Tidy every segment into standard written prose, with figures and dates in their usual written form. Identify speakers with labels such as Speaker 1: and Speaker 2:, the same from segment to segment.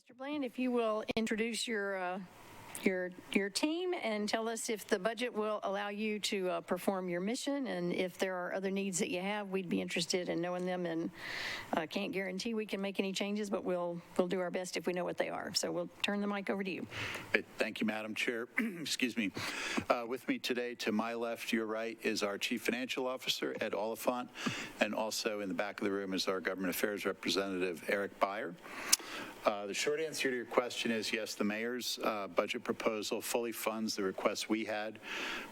Speaker 1: Mr. Bland, if you will introduce your team and tell us if the budget will allow you to perform your mission, and if there are other needs that you have, we'd be interested in knowing them, and can't guarantee we can make any changes, but we'll do our best if we know what they are. So we'll turn the mic over to you.
Speaker 2: Thank you, Madam Chair. Excuse me. With me today, to my left, your right, is our Chief Financial Officer, Ed Oliphant, and also in the back of the room is our Government Affairs Representative, Eric Beyer. The short answer to your question is yes, the mayor's budget proposal fully funds the requests we had,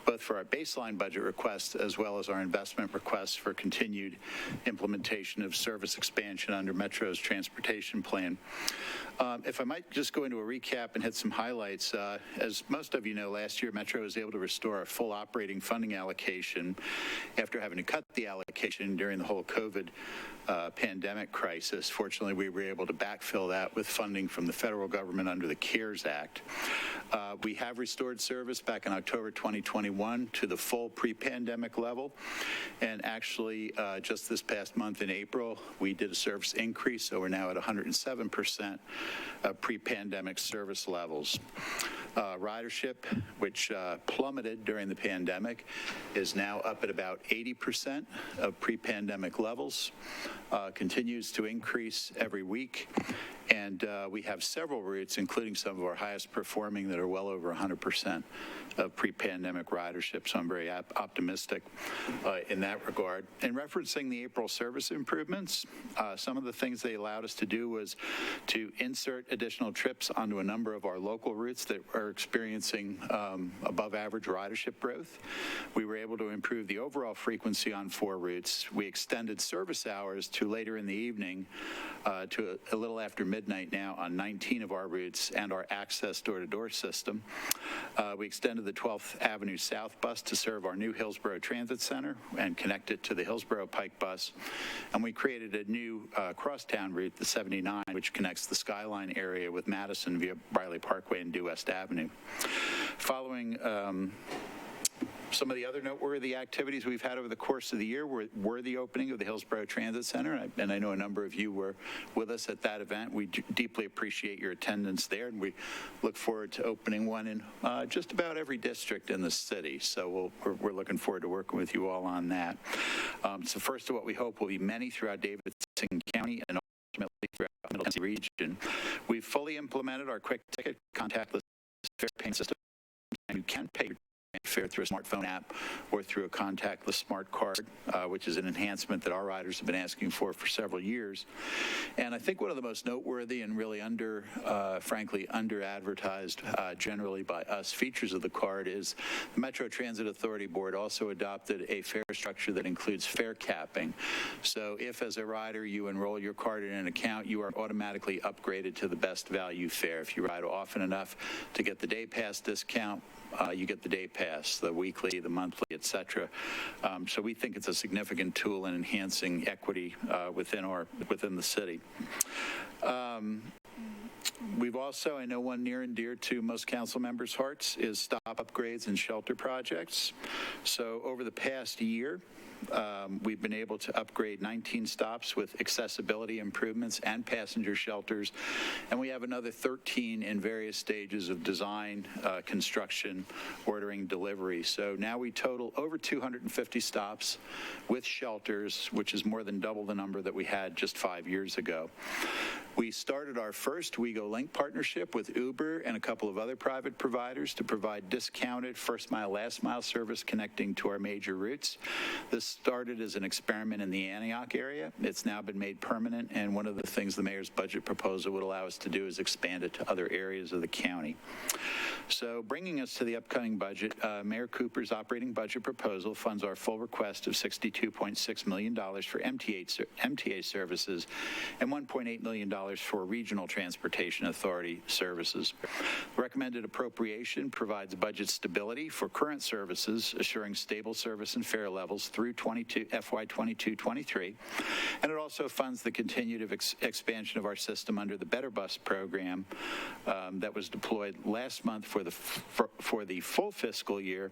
Speaker 2: both for our baseline budget request as well as our investment requests for continued implementation of service expansion under Metro's transportation plan. If I might just go into a recap and hit some highlights. As most of you know, last year Metro was able to restore a full operating funding allocation after having to cut the allocation during the whole COVID pandemic crisis. Fortunately, we were able to backfill that with funding from the federal government under the CARES Act. We have restored service back in October 2021 to the full pre-pandemic level, and actually just this past month in April, we did a service increase, so we're now at 107% of pre-pandemic service levels. Ridership, which plummeted during the pandemic, is now up at about 80% of pre-pandemic levels, continues to increase every week, and we have several routes, including some of our highest performing, that are well over 100% of pre-pandemic ridership, so I'm very optimistic in that regard. In referencing the April service improvements, some of the things they allowed us to do was to insert additional trips onto a number of our local routes that are experiencing above average ridership growth. We were able to improve the overall frequency on 4 routes. We extended service hours to later in the evening to a little after midnight now on 19 of our routes and our access door-to-door system. We extended the 12th Avenue South bus to serve our new Hillsborough Transit Center and connect it to the Hillsborough Pike bus. And we created a new crosstown route, the 79, which connects the Skyline area with Madison via Briley Parkway and Due West Avenue. Following some of the other noteworthy activities we've had over the course of the year were the opening of the Hillsborough Transit Center, and I know a number of you were with us at that event. We deeply appreciate your attendance there, and we look forward to opening one in just about every district in the city. So we're looking forward to working with you all on that. So first of what we hope will be many throughout Davidson County and ultimately throughout the Middle Tennessee region. We've fully implemented our quick ticket contactless fare payment system, and you can pay your fare through a smartphone app or through a contactless smart card, which is an enhancement that our riders have been asking for several years. And I think one of the most noteworthy and really frankly under-advertised generally by us features of the card is the Metro Transit Authority Board also adopted a fare structure that includes fare capping. So if as a rider you enroll your card in an account, you are automatically upgraded to the best value fare. If you ride often enough to get the day pass discount, you get the day pass, the weekly, the monthly, etc. So we think it's a significant tool in enhancing equity within the city. We've also, I know one near and dear to most council members' hearts is stop upgrades and shelter projects. So over the past year, we've been able to upgrade 19 stops with accessibility improvements and passenger shelters, and we have another 13 in various stages of design, construction, ordering, delivery. So now we total over 250 stops with shelters, which is more than double the number that we had just 5 years ago. We started our first WeGo Link partnership with Uber and a couple of other private providers to provide discounted first mile, last mile service connecting to our major routes. This started as an experiment in the Antioch area. It's now been made permanent, and one of the things the mayor's budget proposal would allow us to do is expand it to other areas of the county. So bringing us to the upcoming budget, Mayor Cooper's operating budget proposal funds our full request of $62.6 million for MTA services and $1.8 million for Regional Transportation Authority services. The recommended appropriation provides budget stability for current services, assuring stable service and fare levels through FY22-23, and it also funds the continued expansion of our system under the Better Bus program that was deployed last month for the full fiscal year,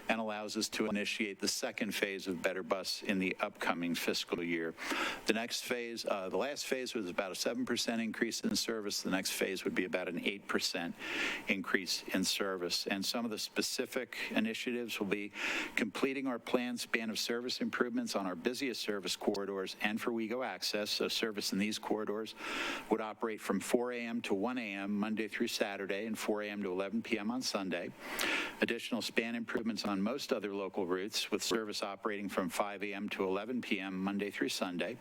Speaker 2: and allows us to initiate the second phase of Better Bus in the upcoming fiscal year. The next phase, the last phase was about a 7% increase in service. The next phase would be about an 8% increase in service. And some of the specific initiatives will be completing our planned span of service improvements on our busiest service corridors and for WeGo access. So service in these corridors would operate from 4 a.m. to 1 a.m. Monday through Saturday and 4 a.m. to 11 p.m. on Sunday. Additional span improvements on most other local routes, with service operating from 5 a.m. to 11 p.m. Monday through Sunday.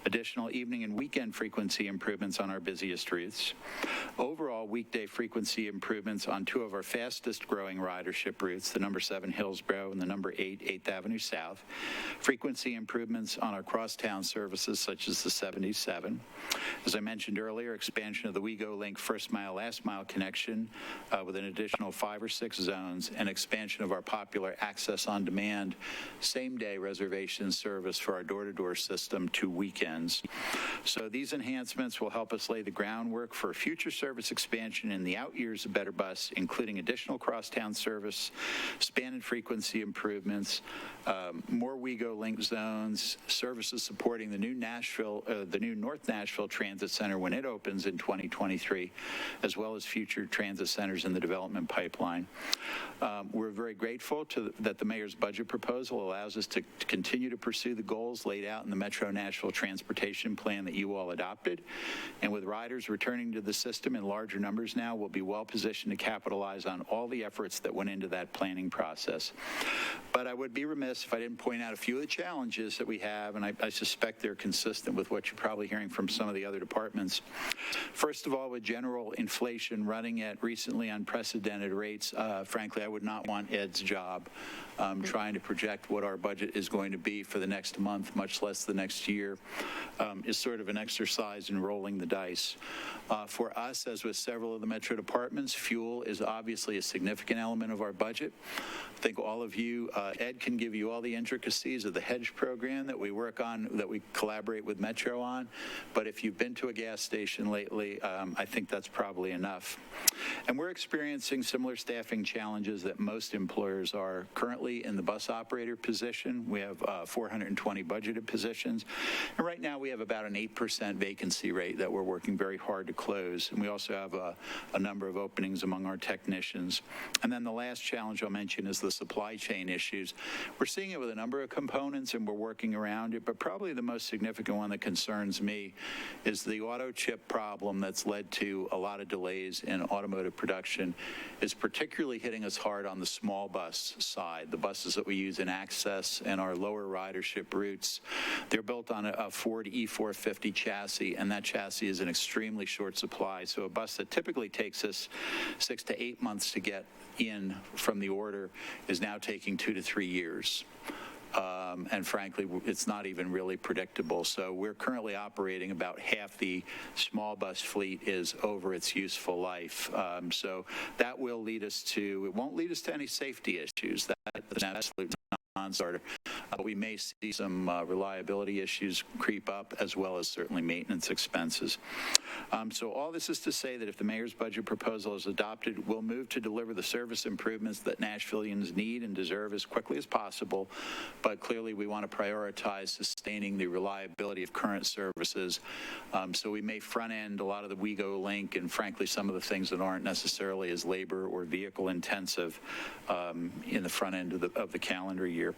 Speaker 2: Additional evening and weekend frequency improvements on our busiest routes. Overall weekday frequency improvements on two of our fastest growing ridership routes, the number 7 Hillsborough and the number 8 8th Avenue South. Frequency improvements on our crosstown services such as the 77. As I mentioned earlier, expansion of the WeGo Link first mile, last mile connection with an additional 5 or 6 zones, and expansion of our popular Access on Demand same-day reservation service for our door-to-door system to weekends. So these enhancements will help us lay the groundwork for future service expansion in the out years of Better Bus, including additional crosstown service, span and frequency improvements, more WeGo Link zones, services supporting the new North Nashville Transit Center when it opens in 2023, as well as future transit centers in the development pipeline. We're very grateful that the mayor's budget proposal allows us to continue to pursue the goals laid out in the Metro Nashville Transportation Plan that you all adopted. And with riders returning to the system in larger numbers now, we'll be well positioned to capitalize on all the efforts that went into that planning process. But I would be remiss if I didn't point out a few of the challenges that we have, and I suspect they're consistent with what you're probably hearing from some of the other departments. First of all, with general inflation running at recently unprecedented rates, frankly, I would not want Ed's job trying to project what our budget is going to be for the next month, much less the next year, is sort of an exercise in rolling the dice. For us, as with several of the Metro departments, fuel is obviously a significant element of our budget. I think all of you, Ed can give you all the intricacies of the hedge program that we work on, that we collaborate with Metro on, but if you've been to a gas station lately, I think that's probably enough. And we're experiencing similar staffing challenges that most employers are. Currently in the bus operator position, we have 420 budgeted positions, and right now we have about an 8% vacancy rate that we're working very hard to close. And we also have a number of openings among our technicians. And then the last challenge I'll mention is the supply chain issues. We're seeing it with a number of components, and we're working around it, but probably the most significant one that concerns me is the auto chip problem that's led to a lot of delays in automotive production. Is particularly hitting us hard on the small bus side, the buses that we use in access and our lower ridership routes. They're built on a Ford E450 chassis, and that chassis is in extremely short supply. So a bus that typically takes us 6 to 8 months to get in from the order is now taking 2 to 3 years. And frankly, it's not even really predictable. So we're currently operating about half the small bus fleet is over its useful life. So that will lead us to, it won't lead us to any safety issues. That is an absolute non-starter. We may see some reliability issues creep up, as well as certainly maintenance expenses. So all this is to say that if the mayor's budget proposal is adopted, we'll move to deliver the service improvements that Nashvillians need and deserve as quickly as possible. But clearly, we want to prioritize sustaining the reliability of current services. So we may front end a lot of the WeGo Link and, frankly, some of the things that aren't necessarily as labor or vehicle intensive in the front end of the calendar year.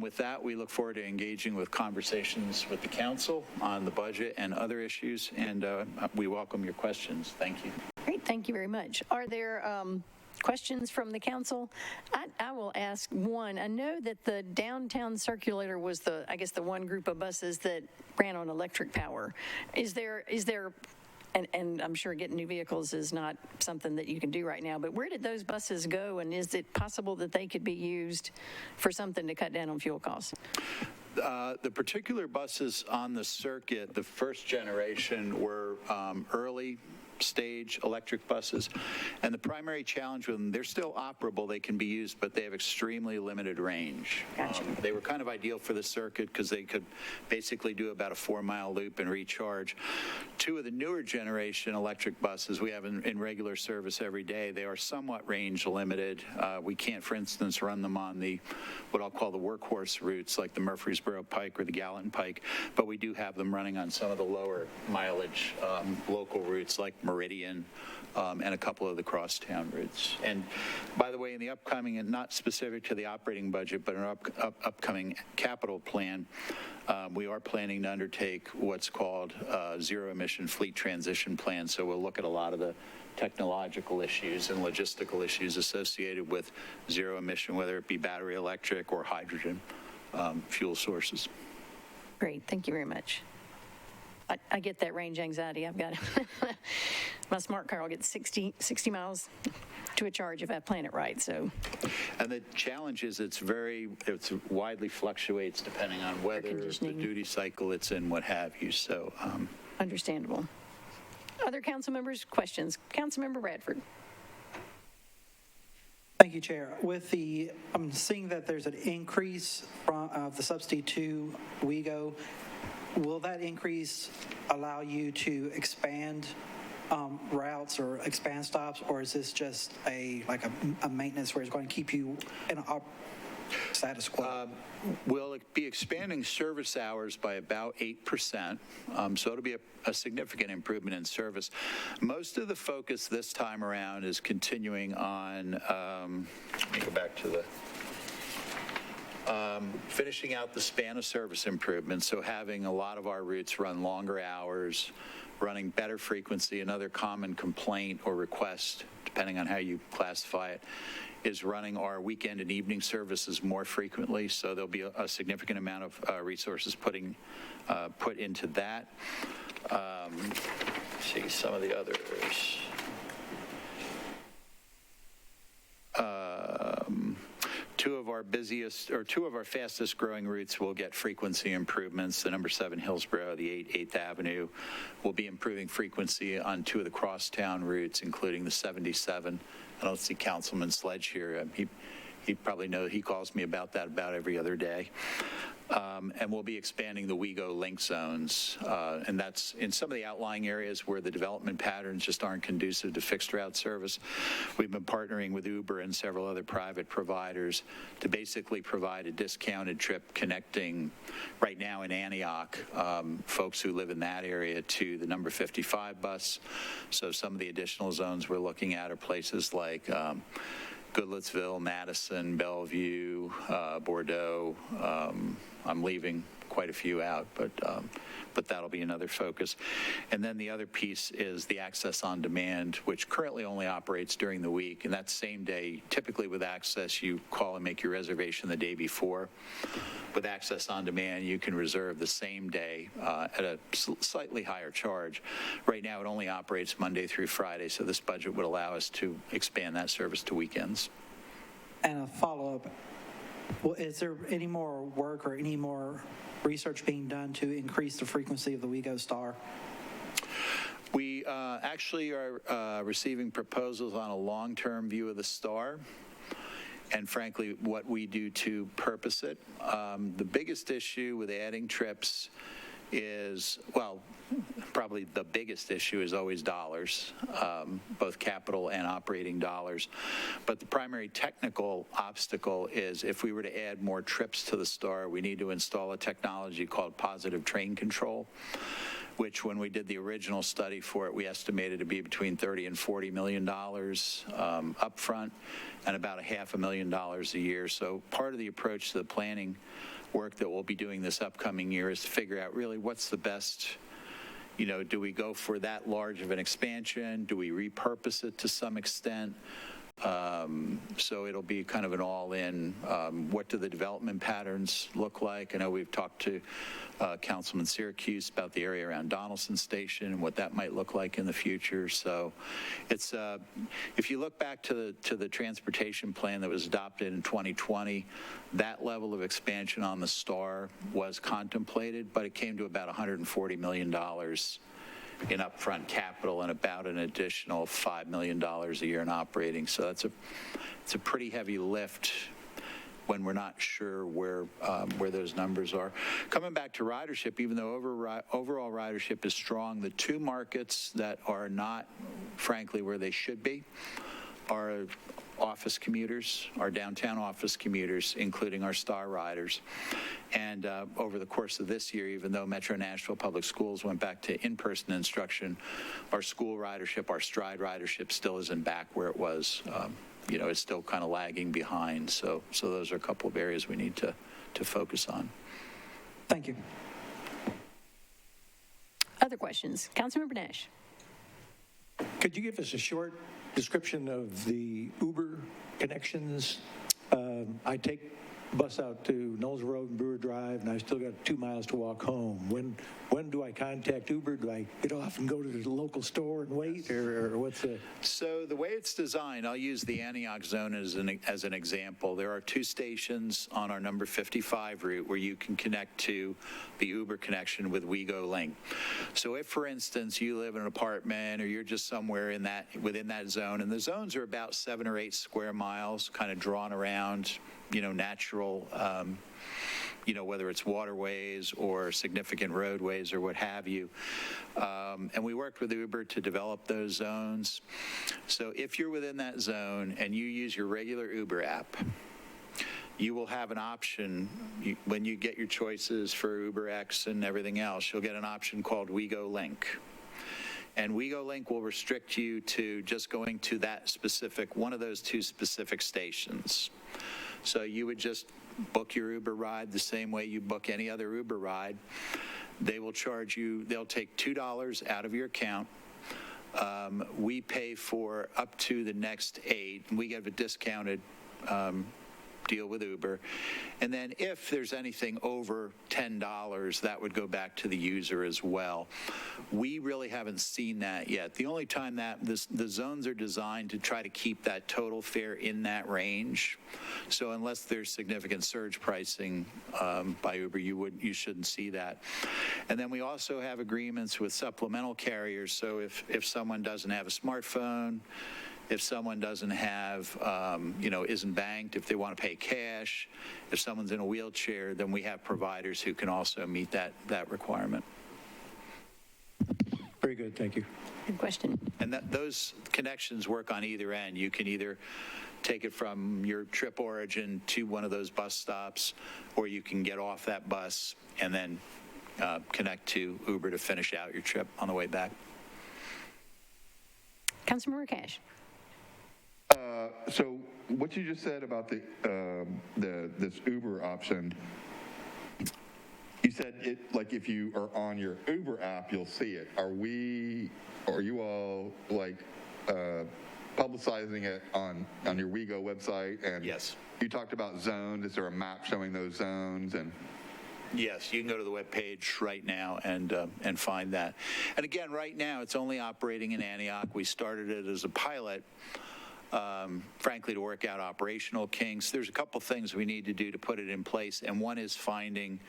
Speaker 2: With that, we look forward to engaging with conversations with the council on the budget and other issues, and we welcome your questions. Thank you.
Speaker 1: Great, thank you very much. Are there questions from the council? I will ask one. I know that the downtown circulator was the one group of buses that ran on electric power. Is there and I'm sure getting new vehicles is not something that you can do right now, but where did those buses go, and is it possible that they could be used for something to cut down on fuel costs?
Speaker 2: The particular buses on the circuit, the first generation, were early stage electric buses. And the primary challenge with them, they're still operable, they can be used, but they have extremely limited range.
Speaker 1: Gotcha.
Speaker 2: They were kind of ideal for the circuit because they could basically do about a 4-mile loop and recharge. Two of the newer generation electric buses we have in regular service every day, they are somewhat range limited. We can't, for instance, run them on what I'll call the workhorse routes like the Murfreesboro Pike or the Gallatin Pike, but we do have them running on some of the lower mileage local routes like Meridian and a couple of the crosstown routes. And by the way, in the upcoming, and not specific to the operating budget, but in our upcoming capital plan, we are planning to undertake what's called zero-emission fleet transition plan. So we'll look at a lot of the technological issues and logistical issues associated with zero emission, whether it be battery electric or hydrogen fuel sources.
Speaker 1: Great, thank you very much. I get that range anxiety. I've got my smart car will get 60 miles to a charge if I plan it right. So,
Speaker 2: and the challenge is it's widely fluctuates depending on whether the duty cycle it's in, what have you. So,
Speaker 1: understandable. Other council members, questions? Councilmember Radford.
Speaker 3: Thank you, Chair. I'm seeing that there's an increase of the subsidy to WeGo. Will that increase allow you to expand routes or expand stops, or is this just a maintenance where it's going to keep you in a status quo?
Speaker 2: We'll be expanding service hours by about 8%, so it'll be a significant improvement in service. Most of the focus this time around is continuing on, let me go back to the, finishing out the span of service improvements, so having a lot of our routes run longer hours, running better frequency. Another common complaint or request, depending on how you classify it, is running our weekend and evening services more frequently, so there'll be a significant amount of resources put into that. See some of the others. Two of our fastest growing routes will get frequency improvements. The number 7 Hillsborough, the 8th Avenue will be improving frequency on 2 of the crosstown routes, including the 77. I don't see Councilman Sledge here. He probably knows. He calls me about that about every other day. And we'll be expanding the WeGo link zones. And that's in some of the outlying areas where the development patterns just aren't conducive to fixed route service. We've been partnering with Uber and several other private providers to basically provide a discounted trip connecting right now in Antioch, folks who live in that area to the number 55 bus. So some of the additional zones we're looking at are places like Goodlettsville, Madison, Bellevue, Bordeaux. I'm leaving quite a few out, but that'll be another focus. And then the other piece is the Access on Demand, which currently only operates during the week. And that same day, typically with Access, you call and make your reservation the day before. With Access on Demand, you can reserve the same day at a slightly higher charge. Right now, it only operates Monday through Friday, so this budget would allow us to expand that service to weekends.
Speaker 3: And a follow-up, well, is there any more work or any more research being done to increase the frequency of the WeGo Star?
Speaker 2: We actually are receiving proposals on a long-term view of the Star, and frankly, what we do to purpose it. The biggest issue with adding trips is, well, probably the biggest issue is always dollars, both capital and operating dollars. But the primary technical obstacle is if we were to add more trips to the Star, we need to install a technology called positive train control, which when we did the original study for it, we estimated to be between $30 and $40 million upfront and about $500,000 a year. So part of the approach to the planning work that we'll be doing this upcoming year is to figure out really what's the best, do we go for that large of an expansion? Do we repurpose it to some extent? So it'll be kind of an all-in, what do the development patterns look like? I know we've talked to Councilman Syracuse about the area around Donaldson Station and what that might look like in the future. So it's, if you look back to the transportation plan that was adopted in 2020, that level of expansion on the Star was contemplated, but it came to about $140 million in upfront capital and about an additional $5 million a year in operating. So it's a pretty heavy lift when we're not sure where those numbers are. Coming back to ridership, even though overall ridership is strong, the two markets that are not, frankly, where they should be are office commuters, our downtown office commuters, including our star riders. And over the course of this year, even though Metro Nashville Public Schools went back to in-person instruction, our school ridership, our stride ridership still isn't back where it was. It's still kind of lagging behind. So those are a couple of areas we need to focus on.
Speaker 3: Thank you.
Speaker 1: Other questions? Councilmember Nash.
Speaker 4: Could you give us a short description of the Uber connections? I take bus out to Knowles Road and Brewer Drive, and I still got 2 miles to walk home. When do I contact Uber? Do I get off and go to the local store and wait, or what's the?
Speaker 2: So the way it's designed, I'll use the Antioch zone as an example. There are 2 stations on our number 55 route where you can connect to the Uber connection with WeGo Link. So if, for instance, you live in an apartment or you're just somewhere within that zone, and the zones are about 7 or 8 square miles, kind of drawn around, natural, whether it's waterways or significant roadways or what have you. And we worked with Uber to develop those zones. So if you're within that zone and you use your regular Uber app, you will have an option when you get your choices for UberX and everything else, you'll get an option called WeGo Link. And WeGo Link will restrict you to just going to one of those 2 specific stations. So you would just book your Uber ride the same way you book any other Uber ride. They will charge you, they'll take $2 out of your account. We pay for up to the next 8. We give a discounted deal with Uber. And then if there's anything over $10, that would go back to the user as well. We really haven't seen that yet. The only time that the zones are designed to try to keep that total fare in that range. So unless there's significant surge pricing by Uber, you shouldn't see that. And then we also have agreements with supplemental carriers. So if someone doesn't have a smartphone, if someone doesn't have, isn't banked, if they want to pay cash, if someone's in a wheelchair, then we have providers who can also meet that requirement.
Speaker 4: Very good, thank you.
Speaker 1: Good question.
Speaker 2: And those connections work on either end. You can either take it from your trip origin to one of those bus stops, or you can get off that bus and then connect to Uber to finish out your trip on the way back.
Speaker 1: Councilmember Cash.
Speaker 5: So what you just said about this Uber option, you said it like if you are on your Uber app, you'll see it. Are you all like publicizing it on your WeGo website? And
Speaker 2: Yes.
Speaker 5: You talked about zones. Is there a map showing those zones? And
Speaker 2: Yes, you can go to the webpage right now and find that. And again, right now, it's only operating in Antioch. We started it as a pilot, frankly, to work out operational kinks. There's a couple things we need to do to put it in place, and one is finding,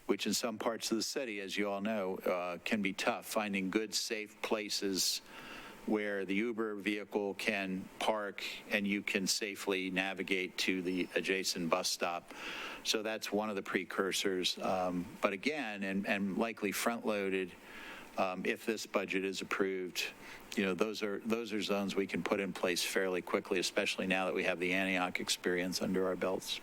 Speaker 2: which in some parts of the city, as you all know, can be tough, finding good, safe places where the Uber vehicle can park and you can safely navigate to the adjacent bus stop. So that's one of the precursors. But again, and likely front-loaded, if this budget is approved, those are zones we can put in place fairly quickly, especially now that we have the Antioch experience under our belts.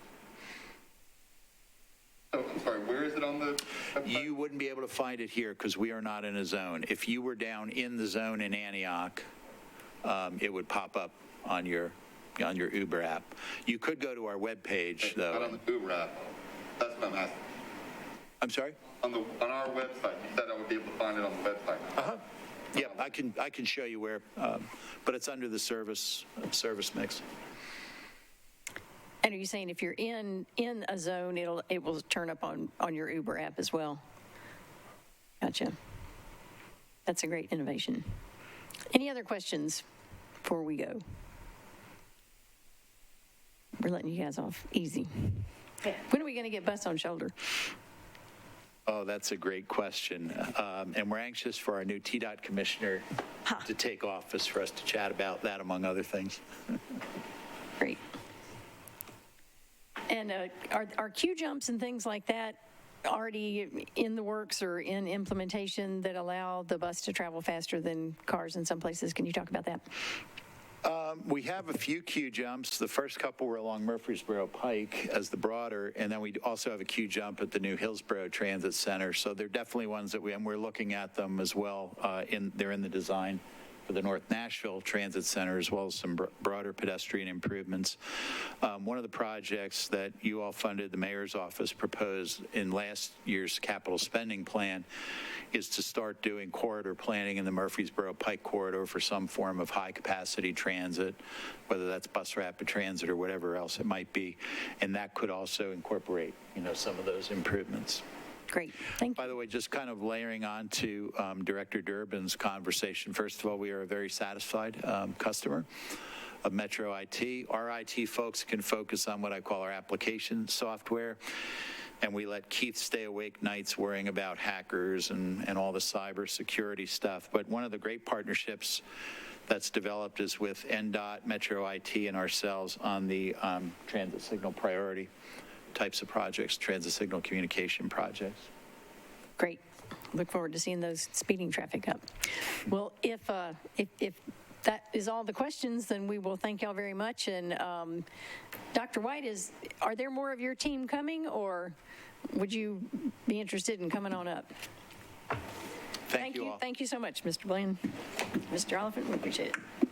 Speaker 5: oh, I'm sorry, where is it on the website?
Speaker 2: You wouldn't be able to find it here because we are not in a zone. If you were down in the zone in Antioch, it would pop up on your Uber app. You could go to our webpage,
Speaker 5: Not
Speaker 2: though.
Speaker 5: on the Uber app. That's what I'm asking.
Speaker 2: I'm sorry?
Speaker 5: On our website, you said I would be able to find it on the website.
Speaker 2: Uh-huh. Yeah, I can show you where, but it's under the service mix.
Speaker 1: And are you saying if you're in a zone, it will turn up on your Uber app as well? Gotcha. That's a great innovation. Any other questions before we go? We're letting you guys off easy. When are we going to get bus on shoulder?
Speaker 2: Oh, that's a great question. And we're anxious for our new TDOT commissioner to take office for us to chat about that, among other things.
Speaker 1: Great. And are queue jumps and things like that already in the works or in implementation that allow the bus to travel faster than cars in some places? Can you talk about that?
Speaker 2: We have a few queue jumps. The first couple were along Murfreesboro Pike as the broader, and then we also have a queue jump at the new Hillsborough Transit Center. So they're definitely ones that we're looking at them as well. They're in the design for the North Nashville Transit Center, as well as some broader pedestrian improvements. One of the projects that you all funded, the mayor's office proposed in last year's capital spending plan, is to start doing corridor planning in the Murfreesboro Pike corridor for some form of high-capacity transit, whether that's bus rapid transit or whatever else it might be. And that could also incorporate, some of those improvements.
Speaker 1: Great, thank you.
Speaker 2: By the way, just kind of layering on to Director Durbin's conversation, first of all, we are a very satisfied customer of Metro IT. Our IT folks can focus on what I call our application software, and we let Keith stay awake nights worrying about hackers and all the cybersecurity stuff. But one of the great partnerships that's developed is with NDOT, Metro IT, and ourselves on the transit signal priority types of projects, transit signal communication projects.
Speaker 1: Great. Look forward to seeing those speeding traffic up. Well, if that is all the questions, then we will thank y'all very much. And Dr. White, are there more of your team coming, or would you be interested in coming on up?
Speaker 2: Thank you all.
Speaker 1: Thank you so much, Mr. Blaine. Mr. Oliphant, we appreciate it.